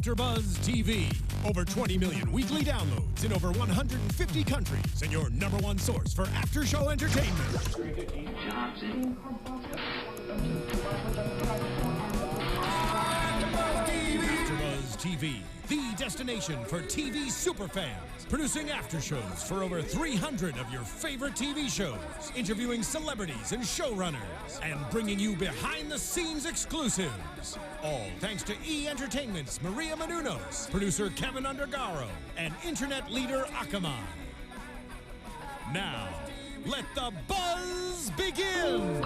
AfterBuzz TV. Over 20 million weekly downloads in over 150 countries and your number one source for after-show entertainment. AfterBuzz TV, the destination for TV superfans. Producing after-shows for over 300 of your favorite TV shows. Interviewing celebrities and showrunners. And bringing you behind-the-scenes exclusives. All thanks to E! Entertainment's Maria Menounos, producer Kevin Undergaro, and internet leader Akamai. Now, let the buzz begin!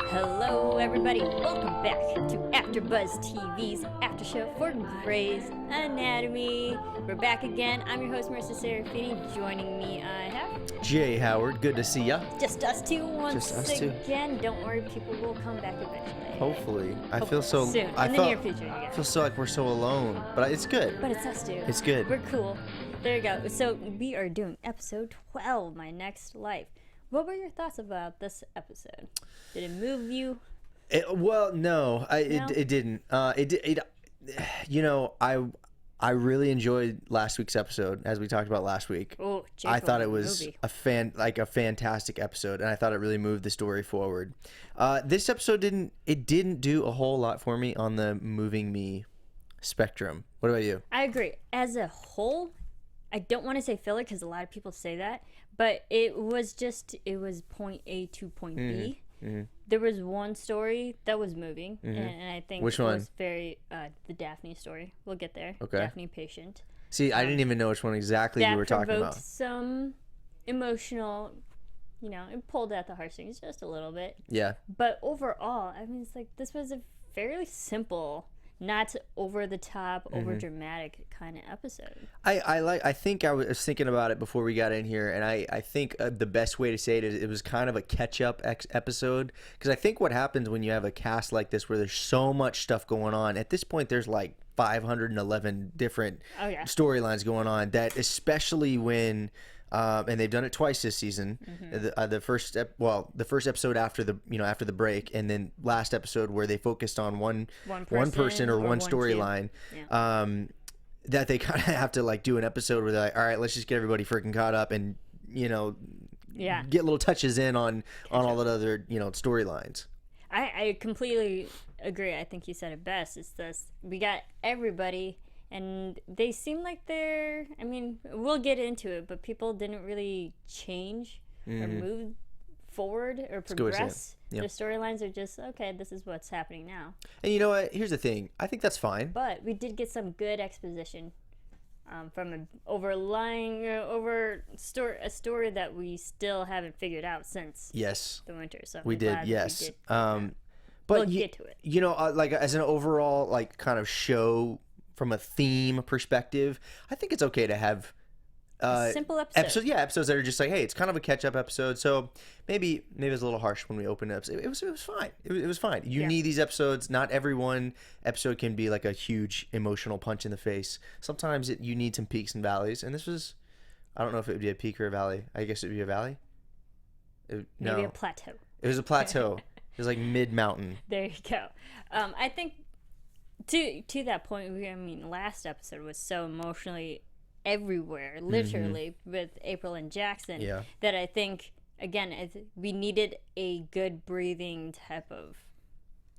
Hello, everybody. Welcome back to AfterBuzz TV's after show for Grey's Anatomy. We're back again. I'm your host, Marisa Serafini. Joining me, I have Jay Howard. Good to see ya. just us two once Just us two. again. Don't worry, people will come back eventually. Hopefully. I feel so soon. I In the felt, near future, you I guys. feel so like we're so alone, but it's good. But it's us two. It's good. We're cool. There you go. So we are doing episode 12, My Next Life. What were your thoughts about this episode? Did it move you? Well, no, it didn't. I really enjoyed last week's episode, as we talked about last week. Oh, I thought it was a fantastic episode, and I thought it really moved the story forward. This episode didn't do a whole lot for me on the moving me spectrum. What about you? I agree. As a whole, I don't want to say filler because a lot of people say that, but it was point A to point B. Mm-hmm. There was one story that was moving, and I think Which it one? was the Daphne story. We'll get there. Okay. Daphne patient. See, I didn't even know which one exactly you were talking That about. provoked some emotional, it pulled at the heartstrings just a little bit. Yeah. But overall, I mean, it's like this was a fairly simple, not over the top, over dramatic kind of episode. I think I was thinking about it before we got in here, and I think the best way to say it is it was kind of a catch-up episode, because I think what happens when you have a cast like this where there's so much stuff going on, at this point there's like 511 different storylines going on, that especially when and they've done it twice this season. The first episode after the break, and then last episode where they focused on one person or one storyline. That they kind of have to like do an episode where they're like, all right, let's just get everybody freaking caught up and get little touches in on all the other storylines. I completely agree. I think you said it best. It's this: we got everybody. And they seem like we'll get into it, but people didn't really change or move forward or progress. Yep. The storylines are just, okay, this is what's happening now. And you know what? Here's the thing. I think that's fine. But we did get some good exposition from an a story that we still haven't figured out since the winter. So we did, yes. We did but we'll get to it. Like as an overall like kind of show, from a theme perspective, I think it's okay to have simple episodes. Episodes that are just like, hey, it's kind of a catch-up episode. So maybe it's a little harsh when we open it. It was fine. It was fine. You need these episodes. Not every one episode can be like a huge emotional punch in the face. Sometimes you need some peaks and valleys. And this was, I don't know if it would be a peak or a valley. I guess it would be a valley. Maybe a plateau. It was a plateau. It was like mid-mountain. There you go. I think to that point, last episode was so emotionally everywhere, literally, with April and Jackson, that I think, again, we needed a good breathing type of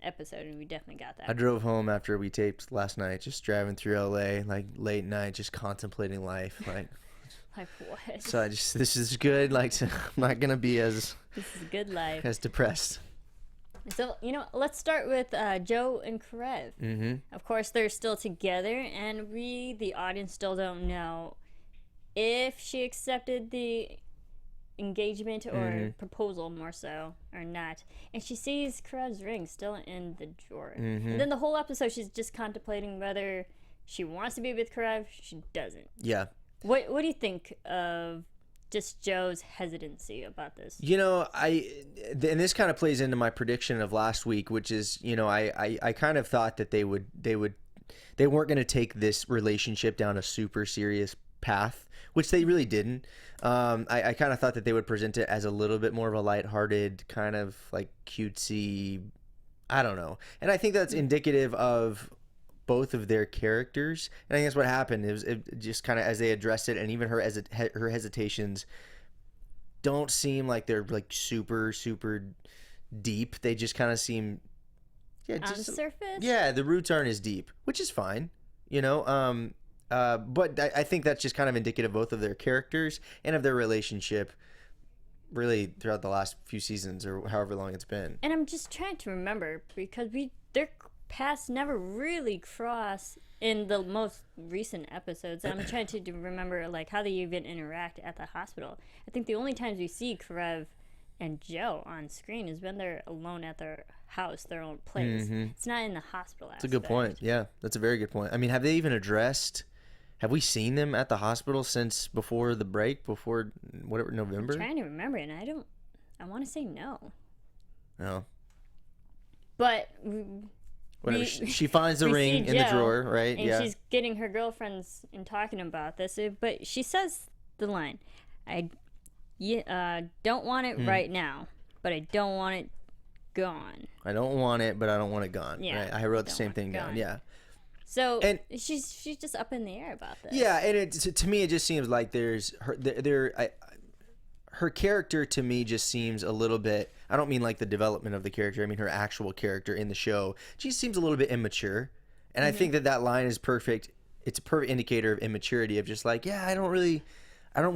episode, and we definitely got that. I drove home after we taped last night, just driving through LA, like late night, just contemplating life, like what? So this is good. Like, I'm not gonna be this is a good life, as depressed. So, let's start with Joe and Karez. Of course, they're still together, and we, the audience, still don't know if she accepted the engagement or proposal, more so, or not. And she sees Karez's ring still in the drawer. And then the whole episode, she's just contemplating whether she wants to be with Karez, she doesn't. Yeah. What do you think of just Joe's hesitancy about this? And this kind of plays into my prediction of last week, which is, I kind of thought that they weren't going to take this relationship down a super serious path, which they really didn't. I kind of thought that they would present it as a little bit more of a lighthearted, kind of like cutesy, I don't know. And I think that's indicative of both of their characters, and I think that's what happened. It just kind of as they addressed it, and even her hesitations don't seem like they're like super deep. They just kind of seem on the surface. Yeah, the roots aren't as deep, which is fine, you know. But I think that's just kind of indicative both of their characters and of their relationship, really throughout the last few seasons or however long it's been. And I'm just trying to remember because their paths never really cross in the most recent episodes. I'm trying to remember like how they even interact at the hospital. I think the only times we see Karez and Joe on screen is when they're alone at their house, their own place. It's not in the hospital aspect. That's a good point. Yeah, that's a very good point. I mean, have they even addressed... Have we seen them at the hospital since before the break, before whatever, November? I'm trying to remember, and I want to say no. No. But whatever. She finds the ring in the drawer, right? And she's getting her girlfriends and talking about this. But she says the line, I don't want it right now, but I don't want it gone. I don't want it, but I don't want it gone. Yeah, right? I wrote the same thing down. Yeah. So she's just up in the air about this. Yeah, and to me it just seems like there's her character to me just seems a little bit. I don't mean like the development of the character. I mean her actual character in the show. She seems a little bit immature, and I think that line is perfect. It's a perfect indicator of immaturity of just like, yeah, I don't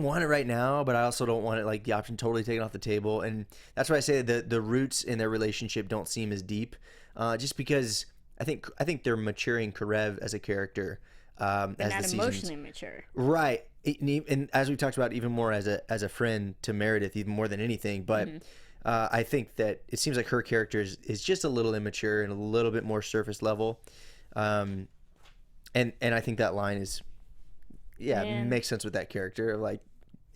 want it right now, but I also don't want it like the option totally taken off the table. And that's why I say the roots in their relationship don't seem as deep, just because. I think they're maturing Karez as a character, but as not the emotionally mature, right? And as we talked about, even more as a friend to Meredith, even more than anything. But I think that it seems like her character is just a little immature and a little bit more surface level, and I think that line is, makes sense with that character. Like,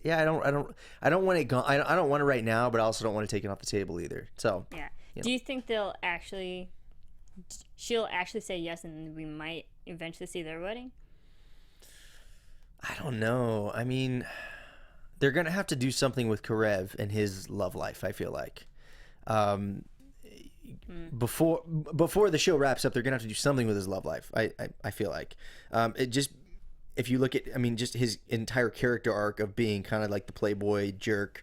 yeah, I don't want it gone. I don't want it right now, but I also don't want to take it off the table either. So yeah, do you think she'll actually say yes, and we might eventually see their wedding? I don't know. I mean, they're gonna have to do something with Karez and his love life. I feel like before the show wraps up, they're gonna have to do something with his love life. I feel like it just, if you look at, I mean, just his entire character arc of being kind of like the playboy jerk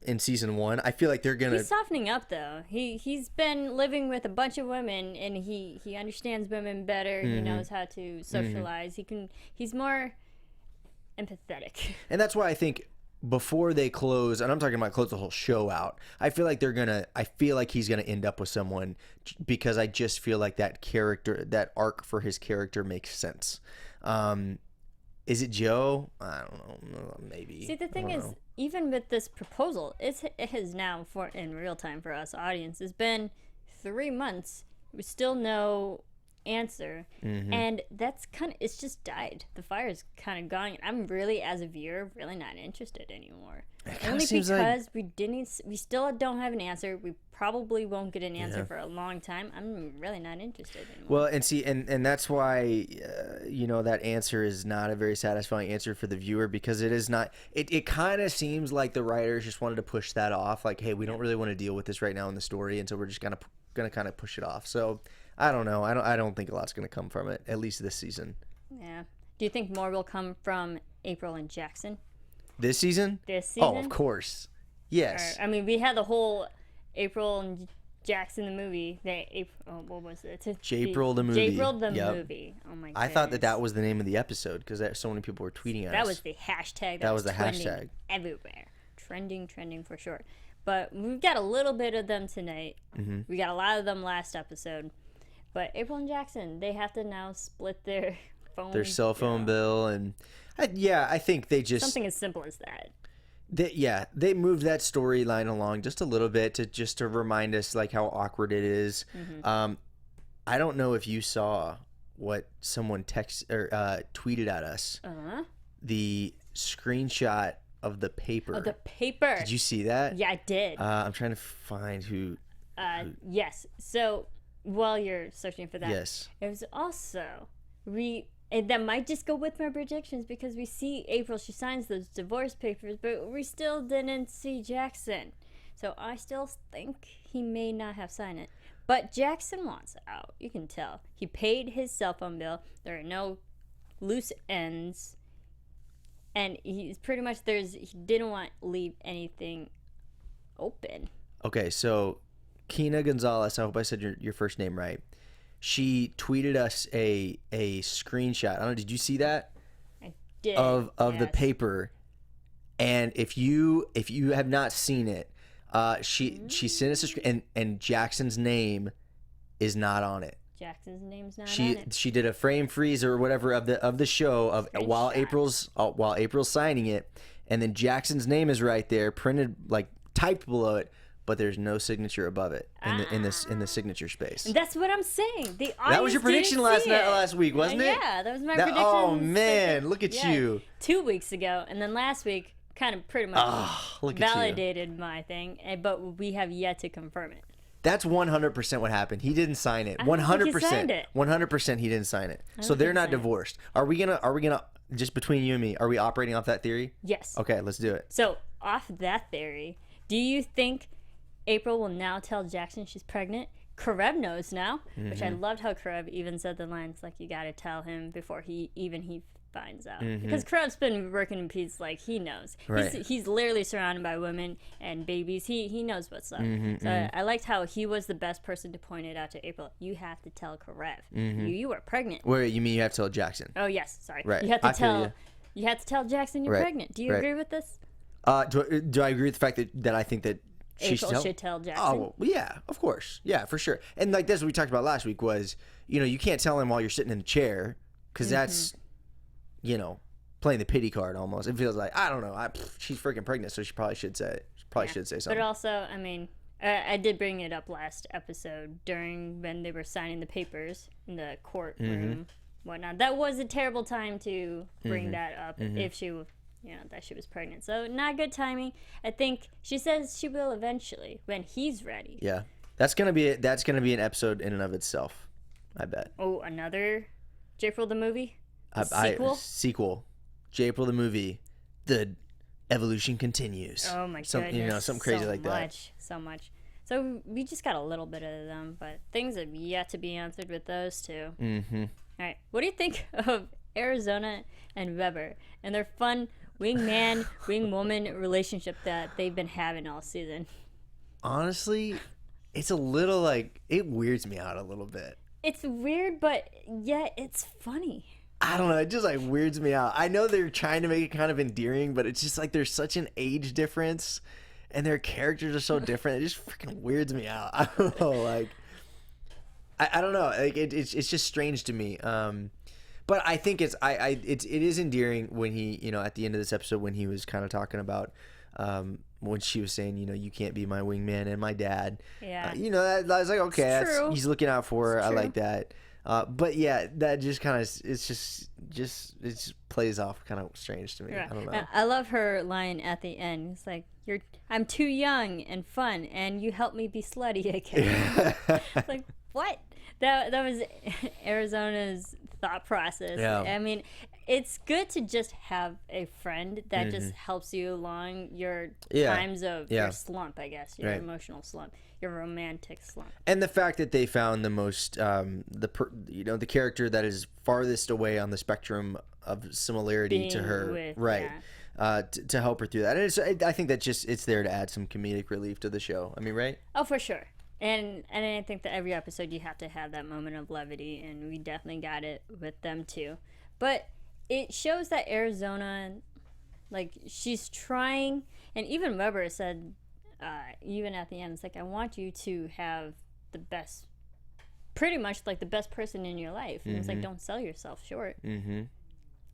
in season 1, I feel like they're gonna. He's softening up though. He's been living with a bunch of women, and he understands women better. He knows how to socialize. He's more empathetic. And that's why I think before they close, and I'm talking about close the whole show out, I feel like he's gonna end up with someone, because I just feel like that character, that arc for his character makes sense. Is it Joe? I don't know. Maybe. See, the thing is, even with this proposal, it has now, in real time for us audience, it's been 3 months. We still no answer, and that's it's just died. The fire's kind of gone. I'm really, as a viewer, really not interested anymore. Only because we still don't have an answer. We probably won't get an answer for a long time. I'm really not interested anymore. Well, and see, and that's why that answer is not a very satisfying answer for the viewer, because it is not. It kind of seems like the writers just wanted to push that off. Like, hey, we don't really want to deal with this right now in the story, and so we're just gonna kind of push it off. So I don't know. I don't think a lot's gonna come from it, at least this season. Yeah. Do you think more will come from April and Jackson? This season? Oh, of course. Yes. I mean, we had the whole April and Jackson the movie. What was it? Japril the movie. Japril the movie. Oh my god. I thought that was the name of the episode, because so many people were tweeting at us. That was the hashtag. That was the hashtag. Everywhere. Trending for sure. But we've got a little bit of them tonight. We got a lot of them last episode. But April and Jackson, they have to now split their cell phone bill, and I think they just, something as simple as that. They moved that storyline along just a little bit to remind us like how awkward it is. I don't know if you saw what someone tweeted at us. The screenshot of the paper. Did you see that? Yeah, I did. I'm trying to find who. Yes. So while you're searching for that, yes, it was also and that might just go with my predictions, because we see April, she signs those divorce papers, but we still didn't see Jackson. So I still think he may not have signed it. But Jackson wants out. You can tell. He paid his cell phone bill. There are no loose ends. And he's pretty much he didn't want to leave anything open. Okay, so Kina Gonzalez, I hope I said your first name right. She tweeted us a screenshot. I don't know, did you see that? I did. Of yes. the paper. And if you have not seen it, she sent us a screen, and Jackson's name is not on it. Jackson's name's not on it. She did a frame freeze or whatever of the show while April's signing it, and then Jackson's name is right there, printed like typed below it, but there's no signature above it in the signature space. And that's what I'm saying. That was your prediction last week, wasn't it? Yeah, that was my prediction. Oh man, look at you. 2 weeks ago, and then last week kind of pretty much validated my thing, but we have yet to confirm it. That's 100% what happened. He didn't sign it. 100%. 100% he didn't sign it. So they're not divorced. Are we gonna just between you and me, are we operating off that theory? Yes. Okay, let's do it. So off that theory, do you think April will now tell Jackson she's pregnant? Karez knows now, which I loved how Karez even said the lines like, you gotta tell him before he finds out. Because Karez's been working in peace, like he knows. Right. He's literally surrounded by women and babies. He knows what's up. I liked how he was the best person to point it out to April. You have to tell Karez. You are pregnant. Wait, you mean you have to tell Jackson? Oh yes, sorry. Right. You have to tell. You have to tell Jackson you're pregnant. Do you agree with this? Do I agree with the fact that I think that April should tell Jackson? Oh, well, yeah, of course. Yeah, for sure. And like this, what we talked about last week was, you can't tell him while you're sitting in the chair because that's, playing the pity card almost. It feels like, I don't know, she's freaking pregnant, so she probably should say it. Should say something. But also, I mean, I did bring it up last episode during when they were signing the papers in the courtroom, whatnot. That was a terrible time to bring that up if she, that she was pregnant. So not good timing. I think she says she will eventually when he's ready. Yeah, that's gonna be an episode in and of itself, I bet. Oh, another J-April the movie. Sequel. J-April the movie. The evolution continues. Oh my goodness. Something crazy like that. So much. So we just got a little bit of them, but things have yet to be answered with those two. All right. What do you think of Arizona and Weber and their fun wingman, wingwoman relationship that they've been having all season? Honestly, it's a little it weirds me out a little bit. It's weird, but yet it's funny. I don't know. It just weirds me out. I know they're trying to make it kind of endearing, but it's just there's such an age difference, and their characters are so different. It just freaking weirds me out. I don't know. I don't know. It's just strange to me. But I think it is endearing when he at the end of this episode when he was kind of talking about when she was saying you can't be my wingman and my dad. Yeah. I was like, okay, he's looking out for her. I like that. But yeah, that just kind of it just plays off kind of strange to me. Yeah. I don't know. I love her line at the end. It's like I'm too young and fun, and you help me be slutty again. It's like what? That was Arizona's thought process. Yeah. I mean, it's good to just have a friend that just helps you along your times of your slump, I guess, your emotional slump, your romantic slump. And the fact that they found the most, the character that is farthest away on the spectrum of similarity to her, to help her through that. And I think that it's there to add some comedic relief to the show. I mean, right? Oh, for sure. And I think that every episode you have to have that moment of levity, and we definitely got it with them too. But it shows that Arizona, she's trying, and even Weber said, even at the end, it's like, I want you to have the best, pretty much the best person in your life. And it's like, don't sell yourself short.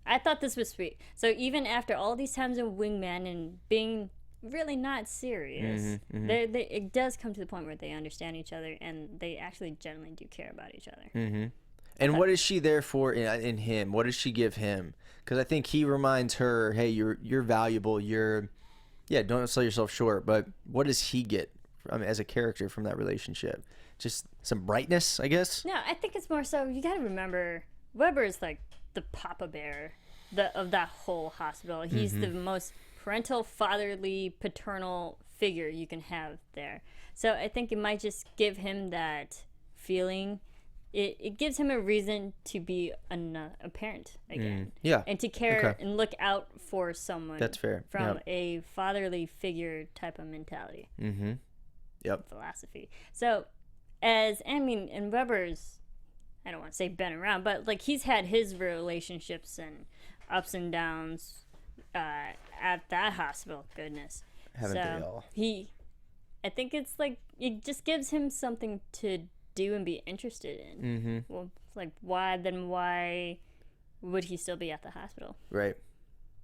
I thought this was sweet. So even after all these times of wingman and being really not serious, it does come to the point where they understand each other and they actually genuinely do care about each other. And what is she there for in him? What does she give him? Because I think he reminds her, hey, you're valuable. Don't sell yourself short. But what does he get as a character from that relationship? Just some brightness, I guess? No, I think it's more so, you got to remember, Weber is the papa bear of that whole hospital. He's the most parental, fatherly, paternal figure you can have there. So I think it might just give him that feeling. It gives him a reason to be a parent again. Yeah. And to care and look out for someone. That's fair. From a fatherly figure type of mentality. Mm-hmm. Yep. Philosophy. So, and Weber's, I don't want to say been around, but like he's had his relationships and ups and downs at that hospital. Goodness. Haven't they all? I think it's like, it just gives him something to do and be interested in. Mm-hmm. Well, like why would he still be at the hospital? Right.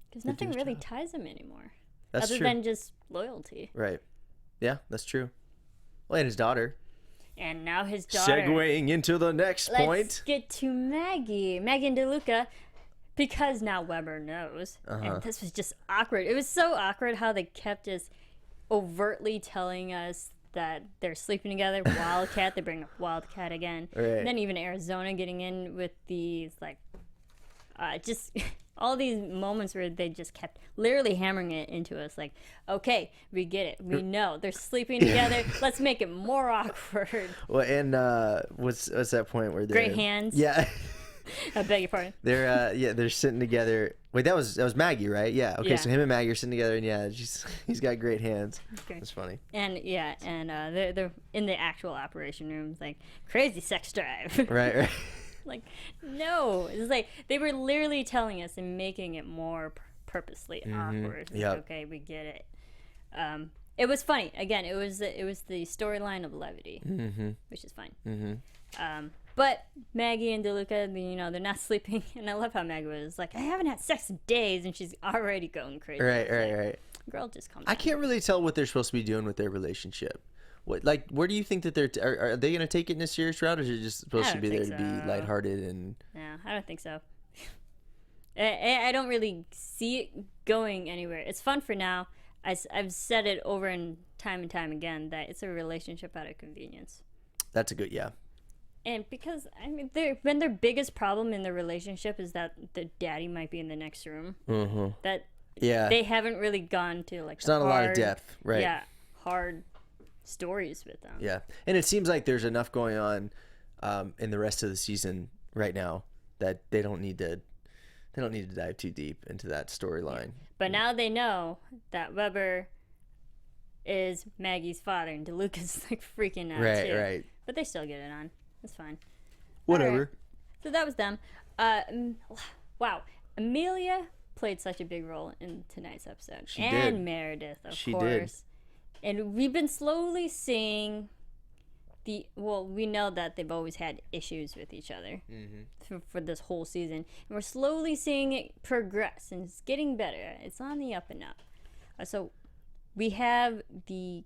Because nothing really ties him anymore. That's other true. than just loyalty. Right. Yeah, that's true. Well, and his daughter. And now his daughter. Segueing into the next point. Let's get to Maggie and DeLuca, because now Weber knows. And this was just awkward. It was so awkward how they kept just overtly telling us that they're sleeping together. Wildcat, they bring up Wildcat again. Right. And then even Arizona getting in with these, like, just all these moments where they just kept literally hammering it into us. Like, okay, we get it. We know they're sleeping together. Let's make it more awkward. Well, and what's that point where they're Great hands. Yeah. I beg your pardon. They're sitting together. Wait, that was Maggie, right? Yeah. Okay, Yeah. So him and Maggie are sitting together, and he's got great hands. Okay. That's funny. And they're in the actual operation room, like crazy sex drive. Right. Like, no, it's like they were literally telling us and making it more purposely awkward. Yep. Like, okay, we get it. It was funny. Again, it was the storyline of levity, which is fine. But Maggie and DeLuca, they're not sleeping, and I love how Maggie was like, I haven't had sex in days, and she's already going crazy. Right. Girl, just calm down. I can't really tell what they're supposed to be doing with their relationship. Where do you think that are they going to take it in a serious route, or is it just supposed to be there to be lighthearted and? No, I don't think so. I don't really see it going anywhere. It's fun for now. I've said it over and time again that it's a relationship out of convenience. That's a good And because their biggest problem in their relationship is that the daddy might be in the next room. That they haven't really gone to like. It's not a lot of depth, right? Yeah, hard stories with them. Yeah, and it seems like there's enough going on in the rest of the season right now that they don't need to dive too deep into that storyline. But now they know that Weber is Maggie's father, and DeLuca's like freaking out too. Right. But they still get it on. It's fine. Whatever. Right. So that was them. Wow. Amelia played such a big role in tonight's episode. She and did. Meredith, of She course. Did. And we've been slowly seeing we know that they've always had issues with each other for this whole season. And we're slowly seeing it progress, and it's getting better. It's on the up and up. So we have the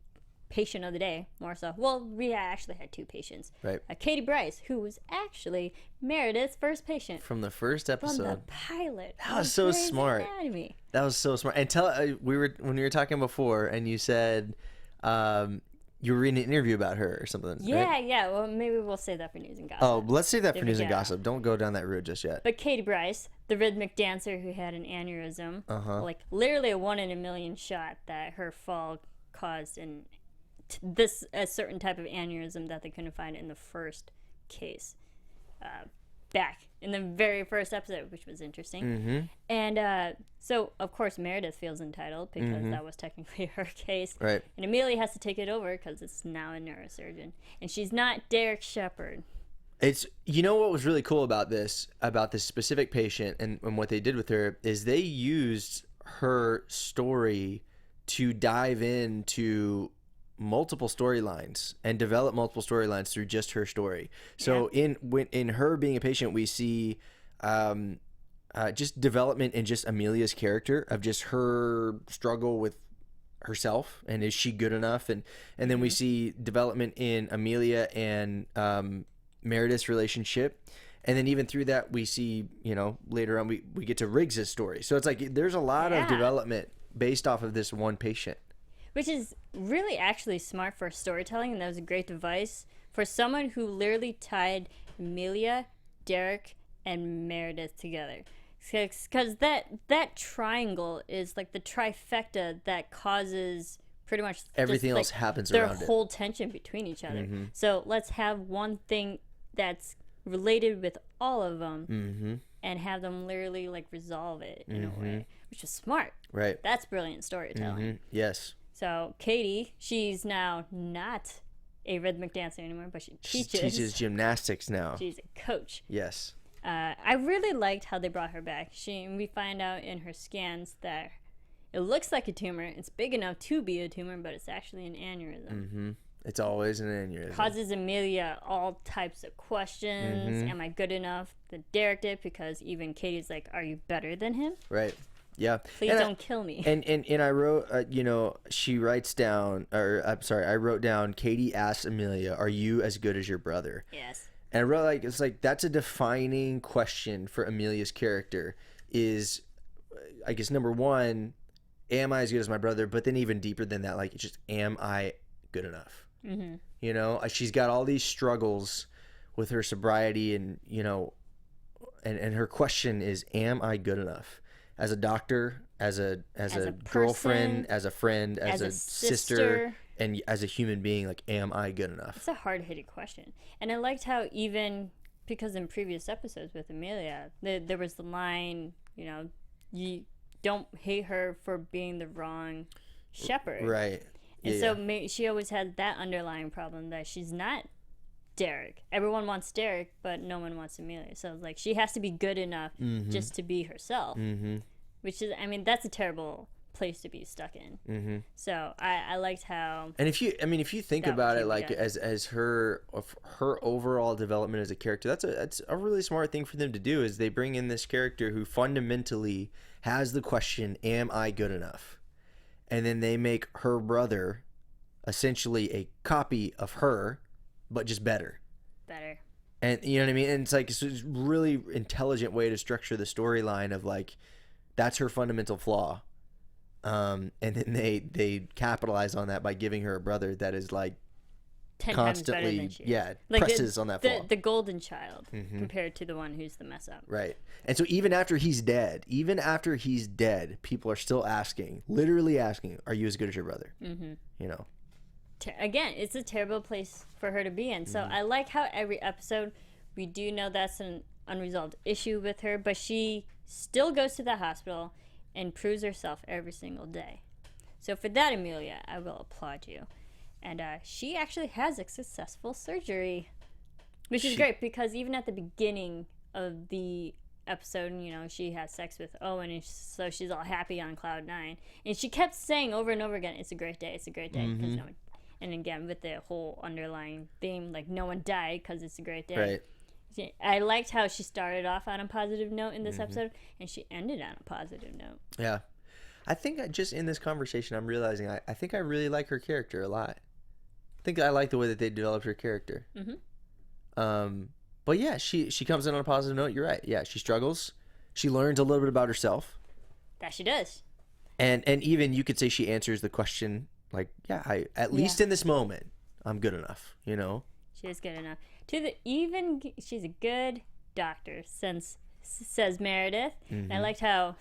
patient of the day, Marisa. Well, we actually had two patients. Right. Katie Bryce, who was actually Meredith's first patient. From the first episode. From the pilot. That was so Grey's smart. Anatomy. That was so smart. And when we were talking before, and you said you were reading an interview about her or something. Yeah, right? yeah. Well, maybe we'll save that for news and gossip. Oh, let's save that for news and gossip. Don't go down that road just yet. But Katie Bryce, the rhythmic dancer who had an aneurysm, like literally a 1 in a million shot that her fall caused a certain type of aneurysm that they couldn't find in the first case back in the very first episode, which was interesting. And so of course Meredith feels entitled because that was technically her case, right? And Amelia has to take it over because it's now a neurosurgeon, and she's not Derek Shepherd. It's, what was really cool about this specific patient and what they did with her is they used her story to dive into multiple storylines and develop multiple storylines through just her story. So in her being a patient, we see just development in just Amelia's character of just her struggle with herself and is she good enough, and then we see development in Amelia and Meredith's relationship, and then even through that we see later on we get to Riggs's story. So it's like there's a lot of development based off of this one patient. Which is really actually smart for storytelling, and that was a great device for someone who literally tied Amelia, Derek, and Meredith together. Because that triangle is like the trifecta that causes pretty much everything just, else happens their around whole tension between each other. So let's have one thing that's related with all of them and have them literally like resolve it in a way, which is smart. Right. That's brilliant storytelling. Yes. So Katie, she's now not a rhythmic dancer anymore, but she teaches gymnastics now. She's a coach. Yes. I really liked how they brought her back. We find out in her scans that it looks like a tumor. It's big enough to be a tumor, but it's actually an aneurysm. It's always an aneurysm. Causes Amelia all types of questions. Am I good enough to direct it? Because even Katie's like, are you better than him? Right. Yeah. Please don't kill me. And I wrote, she writes down, I wrote down, Katie asks Amelia, are you as good as your brother? Yes. And I wrote it's like, that's a defining question for Amelia's character is, I guess, number one, am I as good as my brother? But then even deeper than that, like, it's just, am I good enough? She's got all these struggles with her sobriety and her question is, am I good enough? As a doctor, as a girlfriend, as a friend, as a sister, and as a human being, like, am I good enough? It's a hard-hitting question. And I liked how even, because in previous episodes with Amelia, there was the line, you don't hate her for being the wrong shepherd. Right. And so she always had that underlying problem that she's not Derek. Everyone wants Derek, but no one wants Amelia. So it's like she has to be good enough just to be herself, which is, that's a terrible place to be stuck in. So I liked how. And if you think about it, like as her overall development as a character, that's a really smart thing for them to do. Is they bring in this character who fundamentally has the question, "Am I good enough?" And then they make her brother essentially a copy of her, but just better. And you know what I mean? And it's like, it's a really intelligent way to structure the storyline of like, that's her fundamental flaw. And then they capitalize on that by giving her a brother that is like 10 constantly, times better than she is. presses on that flaw. The golden child compared to the one who's the mess up. Right. And so even after he's dead, people are still literally asking, are you as good as your brother? Again, it's a terrible place for her to be in. So I like how every episode we do know that's an unresolved issue with her, but she still goes to the hospital and proves herself every single day. So for that, Amelia, I will applaud you. And she actually has a successful surgery, which is great because even at the beginning of the episode, she has sex with Owen, and so she's all happy on cloud 9. And she kept saying over and over again, it's a great day, it's a great day. Because no one, and again, with the whole underlying theme, like no one died because it's a great day. Right. I liked how she started off on a positive note in this episode, and she ended on a positive note. Yeah. I think just in this conversation, I'm realizing I think I really like her character a lot. I think I like the way that they developed her character. But yeah, she comes in on a positive note. You're right. Yeah, she struggles. She learns a little bit about herself. That she does. And even you could say she answers the question like, yeah, at least in this moment, I'm good enough. She is good enough. She's a good doctor, says Meredith. And I liked how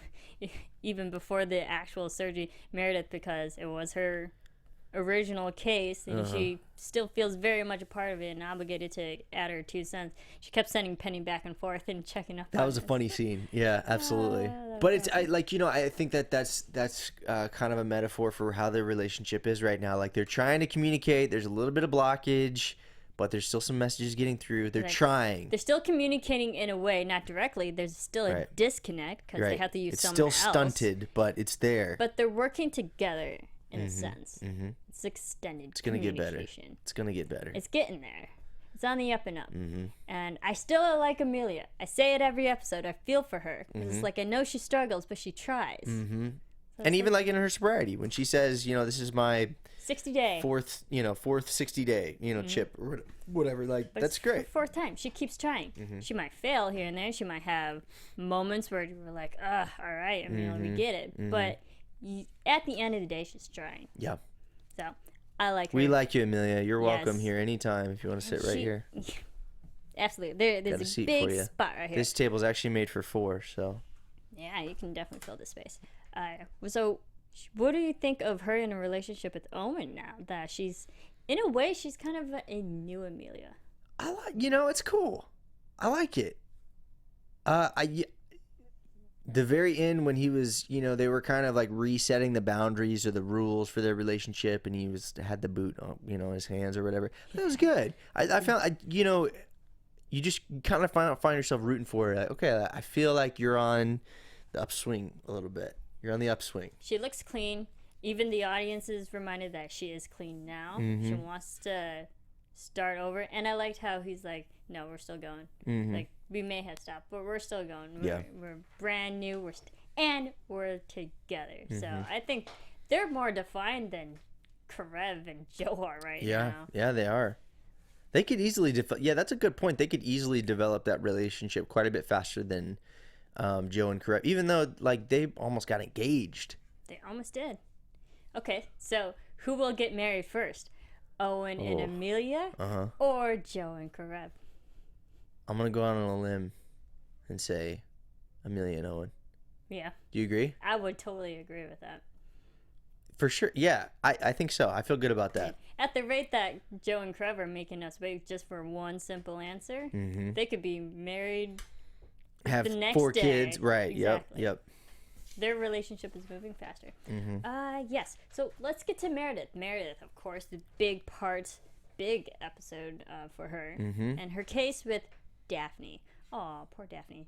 even before the actual surgery, Meredith, because it was her original case and she still feels very much a part of it and obligated to add her 2 cents, she kept sending Penny back and forth and checking up. That was a funny scene. Yeah, absolutely. But it's I think that's kind of a metaphor for how their relationship is right now. Like, they're trying to communicate, there's a little bit of blockage, but there's still some messages getting through. They're trying. They're still communicating in a way, not directly. There's still a disconnect because they have to use someone else. It's still stunted, but it's there. But they're working together in a sense. It's extended. It's gonna get better. It's gonna get better. It's getting there. It's on the up and up. And I still like Amelia. I say it every episode. I feel for her. It's like, I know she struggles, but she tries. So and even like in her sobriety, when she says, this is my 60-day fourth 60-day chip or whatever, like, but that's great. Fourth time, she keeps trying. She might fail here and there. She might have moments where we're like, all right, Amelia, we get it. But at the end of the day, she's trying. Yeah. So I like her. We like you, Amelia. You're welcome here anytime if you want to sit right here. Absolutely. There's a big spot right here. This table's actually made for 4, so. Yeah, you can definitely fill this space. So what do you think of her in a relationship with Owen now? That she's, in a way, she's kind of a new Amelia. I like, it's cool. I like it. The very end when he was, they were kind of like resetting the boundaries or the rules for their relationship, and he had the boot on, his hands or whatever. That was good. I found, you just kind of find yourself rooting for it. Like, okay, I feel like you're on the upswing a little bit. You're on the upswing. She looks clean. Even the audience is reminded that she is clean now. Mm-hmm. She wants to start over. And I liked how he's like, no, we're still going. Mm-hmm. Like, we may have stopped, but we're still going. We're brand new. And we're together. Mm-hmm. So I think they're more defined than Karez and Joe are right now. Yeah, they are. They could easily that's a good point. They could easily develop that relationship quite a bit faster than Joe and Karez, even though like they almost got engaged. They almost did. Okay, so who will get married first? Owen and Amelia, or Joe and Karez? I'm gonna go out on a limb and say Amelia and Owen. Yeah. Do you agree? I would totally agree with that. For sure. Yeah, I think so. I feel good about that. At the rate that Joe and Karez are making us wait just for one simple answer, they could be married, have the next 4 day. Kids, right? Exactly. Yep. Their relationship is moving faster. Yes. So let's get to Meredith. Meredith, of course, the big episode for her, and her case with Daphne. Oh, poor Daphne.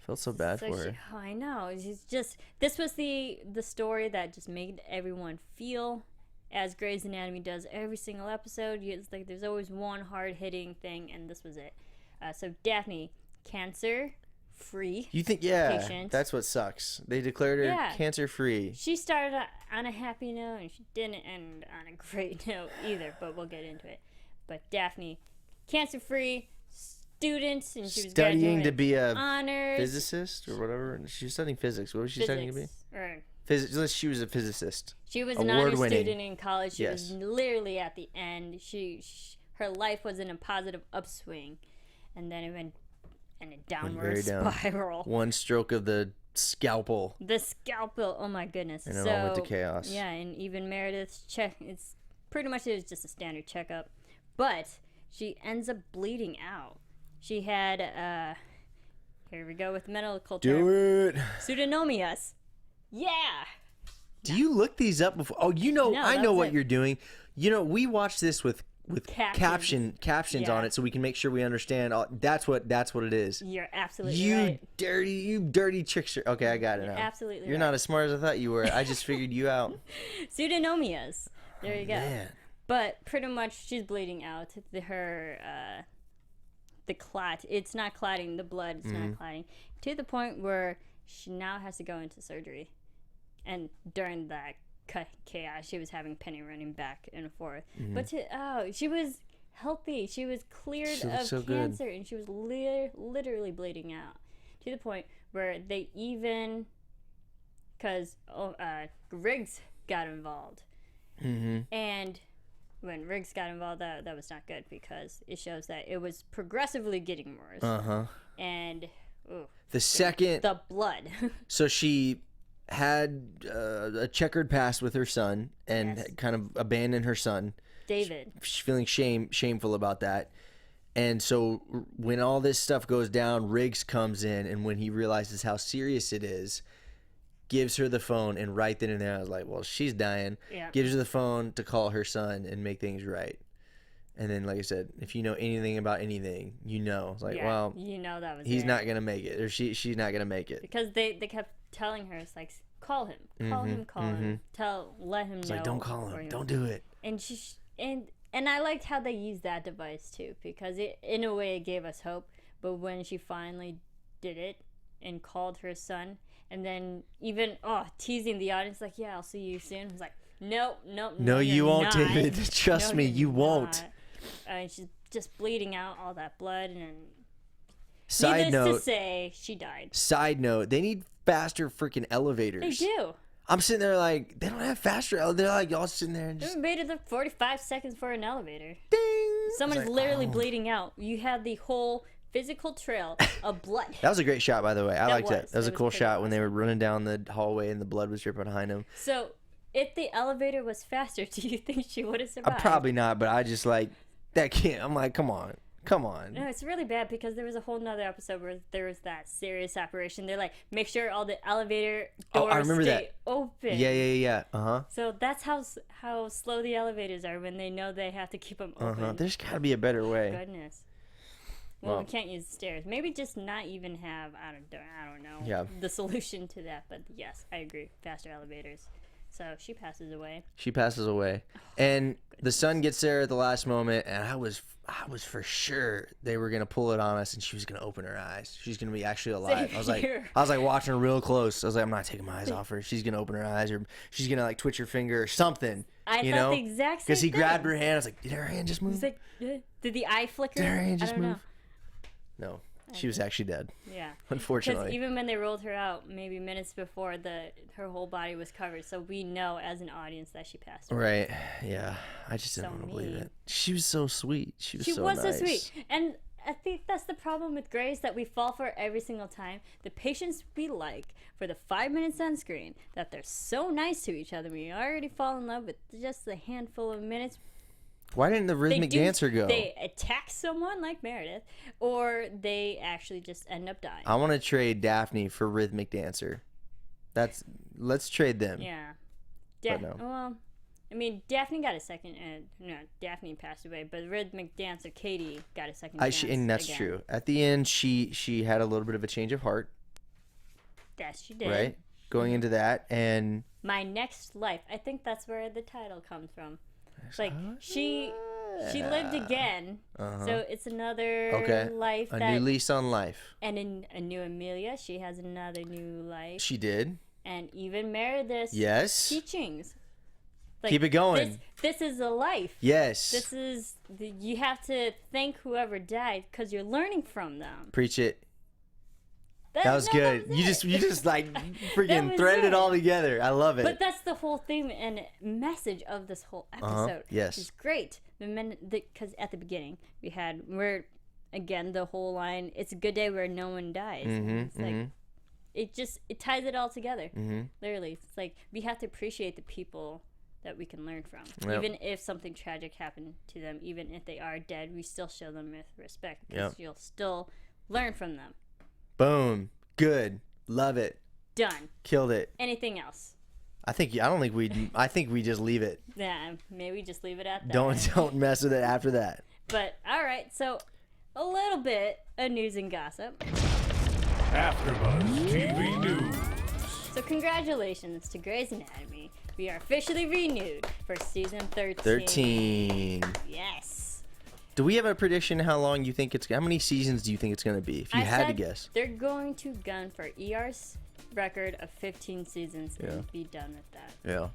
Felt so bad for her. I know. This was the story that just made everyone feel, as Grey's Anatomy does every single episode. It's like there's always one hard-hitting thing, and this was it. So Daphne, cancer-free. You think? Yeah, patient. That's what sucks. They declared her cancer-free. She started on a happy note, and she didn't end on a great note either. But we'll get into it. But Daphne, cancer-free. Students, and she was studying to be a honors. Physicist or whatever. She was studying physics. What was she studying to be? She was a physicist. She was an honors student in college. She was literally at the end. Her life was in a positive upswing, and then it went in a downward spiral. One stroke of the scalpel. Oh my goodness! And it all went to chaos. Yeah, and even Meredith's check. It was just a standard checkup, but she ends up bleeding out. She had, here we go with medical term. Do it. Pseudomonas. Yeah. Do you look these up before? Oh, I know what you're doing. We watched this with captions on it so we can make sure we understand. That's what it is. You're absolutely right. You dirty trickster. Okay, I got it now. Absolutely You're not as smart as I thought you were. I just figured you out. Pseudomonas. There you go. Man. But pretty much she's bleeding out. The clot, it's not clotting, the blood is not clotting, to the point where she now has to go into surgery. And during that chaos, she was having Penny running back and forth. But she was healthy. She was cleared of cancer, and she was literally bleeding out, to the point where they even, because Riggs got involved. And when Riggs got involved, that was not good, because it shows that it was progressively getting worse. And the blood. So she had a checkered past with her son and kind of abandoned her son, David. She's feeling shameful about that. And so when all this stuff goes down, Riggs comes in, and when he realizes how serious it is, gives her the phone, and right then and there I was like, well, she's dying. Gives her the phone to call her son and make things right. And then, like I said, if you know anything about anything, it's like, well, that was he's not gonna make it, or she's not gonna make it, because they kept telling her, it's like, call him, call him, let him know. It's like, don't call him, don't do it. And and I liked how they used that device too, because it, in a way, it gave us hope. But when she finally did it and called her son, and then even teasing the audience, like, yeah, I'll see you soon. I was like, no, you won't, David. Trust me, you won't. And she's just bleeding out all that blood, and Side note, needless to say, she died. Side note, they need faster freaking elevators. They do. I'm sitting there like, they don't have faster elevators. They're like, y'all sitting there and just... They waited 45 seconds for an elevator. Ding! Someone is literally bleeding out. You had the whole physical trail of blood. That was a great shot, by the way. I liked it. That was a cool pretty shot when they awesome. were running down the hallway and the blood was dripping behind them. So, if the elevator was faster, do you think she would have survived? Probably not, but I just like, that can't. I'm like, come on. No, it's really bad because there was a whole nother episode where there was that serious operation. They're like, make sure all the elevator doors stay open. Yeah. So that's how slow the elevators are when they know they have to keep them open. There's got to be a better way. Goodness. Well, we can't use the stairs. Maybe just not even have, I don't know, the solution to that. But yes, I agree. Faster elevators. So she passes away. And the sun gets there at the last moment, and I was for sure they were gonna pull it on us, and she was gonna open her eyes. She's gonna be actually alive. I was like watching her real close. I was like, I'm not taking my eyes off her. She's gonna open her eyes, or she's gonna like twitch her finger or something. I thought the exact same because he thing. grabbed her hand. I was like, did her hand just move? He's like, did the eye flicker? Did her hand just move? Know. No, she was actually dead. Yeah. Unfortunately. Because even when they rolled her out, maybe minutes before, her whole body was covered. So we know as an audience that she passed away. Right. Yeah. I just didn't want to believe it. She was so sweet. She was so nice. so sweet. And I think that's the problem with Grey's that we fall for every single time. The patients we like for the 5 minutes on screen, that they're so nice to each other. We already fall in love with just a handful of minutes. Why didn't the rhythmic dancer go? They attack someone like Meredith, or they actually just end up dying. I want to trade Daphne for rhythmic dancer. Let's trade them. Yeah. No. Well, I mean, Daphne got a second. No, Daphne passed away, but rhythmic dancer Katie got a second. And that's again. true. At the end, she had a little bit of a change of heart. Yes, she did. Right, going into that, and My Next Life. I think that's where the title comes from. Like she lived again, so it's another life. A new lease on life. And in a new Amelia, she has another new life. She did. And even Meredith's teachings. Like, keep it going. This is a life. Yes. This is you have to thank whoever died because you're learning from them. Preach it. That was good. You just like freaking threaded it all together. I love it. But that's the whole theme and message of this whole episode. Yes. It's great. Because at the beginning the whole line, it's a good day where no one dies. It's like it ties it all together. Literally. It's like we have to appreciate the people that we can learn from. Yep. Even if something tragic happened to them, even if they are dead, we still show them with respect because you'll still learn from them. Boom. Good. Love it. Done. Killed it. Anything else? I think we just leave it. Yeah, maybe just leave it at that. Don't mess with it after that. But all right, so a little bit of news and gossip. AfterBuzz TV News. So congratulations to Grey's Anatomy. We are officially renewed for season 13. 13. Yes. Do we have a prediction how many seasons do you think it's going to be? If you had to guess. They're going to gun for ER's record of 15 seasons and be done with that. Yeah.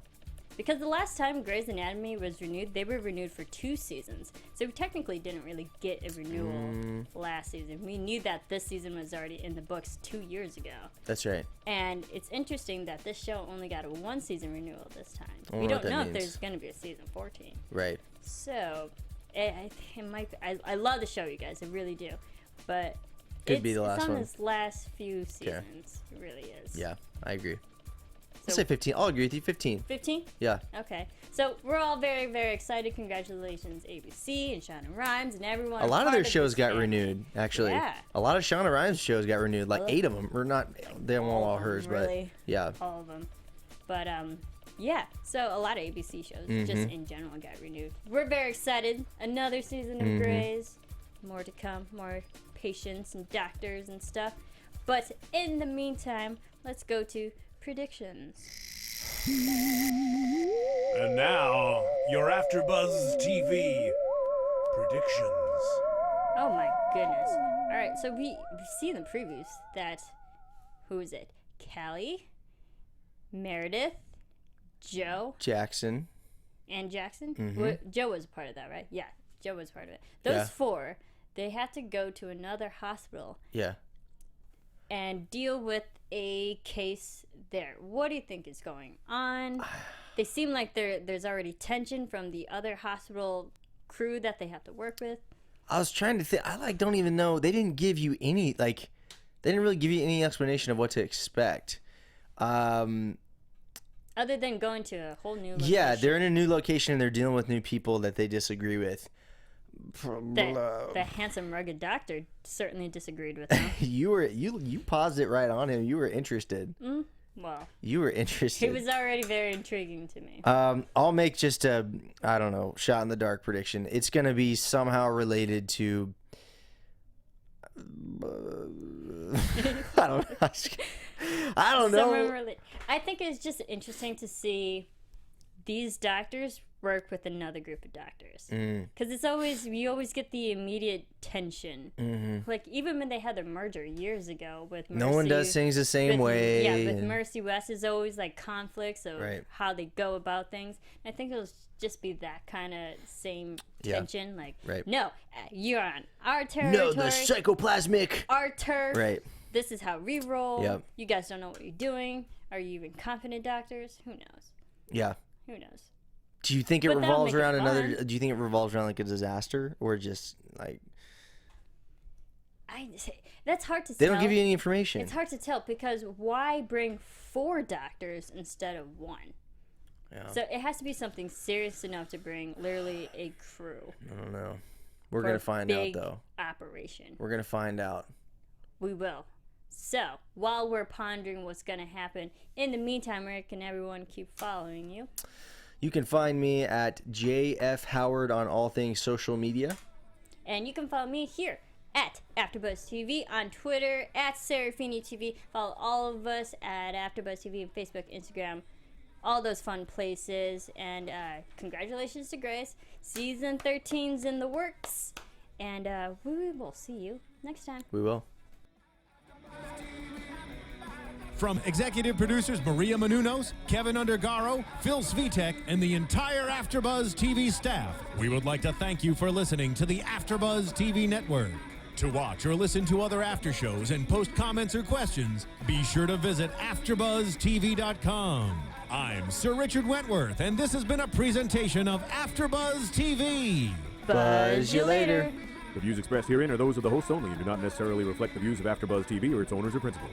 Because the last time Grey's Anatomy was renewed, they were renewed for 2 seasons. So we technically didn't really get a renewal last season. We knew that this season was already in the books 2 years ago. That's right. And it's interesting that this show only got a 1-season renewal this time. We don't know if there's going to be a season 14. Right. So it might be, I love the show, you guys. I really do. But could be the last it's on one. Its last few seasons. It really is. Yeah, I agree. I'll say 15. I'll agree with you. 15. 15? Yeah. Okay. So we're all very, very excited. Congratulations, ABC and Shonda Rhimes and everyone. A lot of their shows got renewed, actually. Yeah. A lot of Shonda Rhimes shows got renewed. Like 8 of them. Or not, they weren't all hers, really, but yeah. All of them. But yeah. So a lot of ABC shows just in general got renewed. We're very excited. Another season of Grey's. More to come. More patients and doctors and stuff. But in the meantime, let's go to predictions. And now, your AfterBuzz TV predictions. Oh my goodness. Alright, so we see in the previews that, who is it? Callie, Meredith, Joe, Jackson. and Jackson? Joe was a part of that, right? Yeah, Joe was part of it. Those 4, they have to go to another hospital Yeah. and deal with a case there. What do you think is going on? They seem like there's already tension from the other hospital crew that they have to work with. I was trying to think. I don't even know. They didn't give you any they didn't really give you any explanation of what to expect. Other than going to a whole new location. Yeah, they're in a new location and they're dealing with new people that they disagree with. The handsome, rugged doctor certainly disagreed with him. You paused it right on him. You were interested. Well, you were interested. He was already very intriguing to me. I'll make just a, I don't know, shot in the dark prediction. It's gonna be somehow related to. I don't know. I think it's just interesting to see these doctors work with another group of doctors, because you always get the immediate tension. Like even when they had their merger years ago with Mercy, no one does things the same way. Yeah, with Mercy West is always like conflicts of how they go about things. And I think it'll just be that kind of same tension. Like, no, you're on our territory. No, the psychoplasmic. Our turf. Right. This is how we roll. Yep. You guys don't know what you're doing. Are you even confident doctors? Who knows? Yeah. Who knows? Do you think it revolves around another? Do you think it revolves around like a disaster or just like? That's hard to tell. They don't give you any information. It's hard to tell because why bring 4 doctors instead of 1? Yeah. So it has to be something serious enough to bring literally a crew. I don't know. We're gonna find out though. Operation. We're gonna find out. We will. So while we're pondering what's gonna happen, in the meantime, where can everyone keep following you? You can find me at JF Howard on all things social media. And you can follow me here at AfterBuzz TV on Twitter, at Serafini TV. Follow all of us at AfterBuzz TV on Facebook, Instagram, all those fun places. And congratulations to Grace. Season 13's in the works. And we will see you next time. We will. From executive producers Maria Menounos, Kevin Undergaro, Phil Svitek, and the entire AfterBuzz TV staff, we would like to thank you for listening to the AfterBuzz TV network. To watch or listen to other after shows and post comments or questions, be sure to visit AfterBuzzTV.com. I'm Sir Richard Wentworth, and this has been a presentation of AfterBuzz TV. Buzz you later. The views expressed herein are those of the hosts only and do not necessarily reflect the views of AfterBuzz TV or its owners or principals.